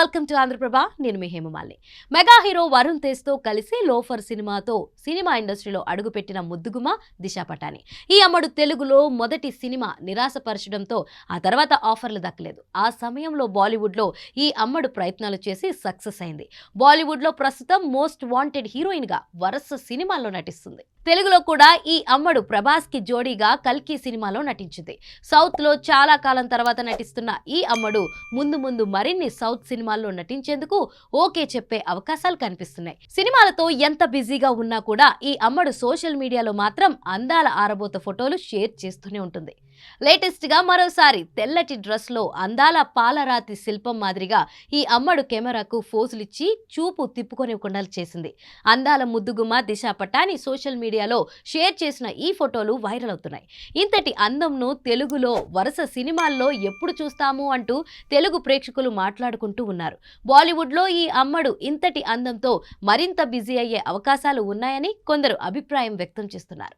Welcome to Andhraprabha. నేను మీ Hema Malini. Mega hero Varun Tej తో కలిసి లోఫర్ సినిమాతో సినిమా ఇండస్ట్రీలో అడుగుపెట్టిన ముద్దుగుమ దిశా పటాని. ఈ అమ్మడు తెలుగులో మొదటి సినిమా నిరాశపరచడంతో ఆ తర్వాత ఆఫర్లు దక్కలేదు. ఆ సమయంలో బాలీవుడ్ లో ఈ అమ్మడు ప్రయత్నాలు చేసి సక్సెస్ అయింది. బాలీవుడ్ లో ప్రస్తుతం మోస్ట్ వాంటెడ్ హీరోయిన్ గా వరుస సినిమాల్లో నటిస్తుంది. తెలుగులో కూడా ఈ అమ్మడు ప్రభాస్ కి జోడీగా కల్కి సినిమాలో నటించింది. సౌత్ లో చాలా కాలం తర్వాత నటిస్తున్న ఈ అమ్మడు ముందు ముందు మరిన్ని సౌత్ సినిమాల్లో నటించేందుకు ఓకే చెప్పే అవకాశాలు కనిపిస్తున్నాయి. సినిమాలతో ఎంత బిజీగా ఉన్నా కూడా ఈ అమ్మడు సోషల్ మీడియాలో మాత్రం అందాల ఆరబోత ఫోటోలు షేర్ చేస్తూనే ఉంటుంది. లేటెస్ట్ గా మరోసారి తెల్లటి డ్రెస్ లో అందాల పాలరాతి శిల్పం మాదిరిగా ఈ అమ్మడు కెమెరాకు ఫోజులిచ్చి చూపు తిప్పుకొనివ్వకుండా చేసింది. అందాల ముద్దుగుమ్మ దిశా పటాని సోషల్ మీడియాలో షేర్ చేసిన ఈ ఫోటోలు వైరల్ అవుతున్నాయి. ఇంతటి అందంను తెలుగులో వరుస సినిమాల్లో ఎప్పుడు చూస్తాము అంటూ తెలుగు ప్రేక్షకులు మాట్లాడుకుంటూ ఉన్నారు. బాలీవుడ్ లో ఈ అమ్మడు ఇంతటి అందంతో మరింత బిజీ అయ్యే అవకాశాలు ఉన్నాయని కొందరు అభిప్రాయం వ్యక్తం చేస్తున్నారు.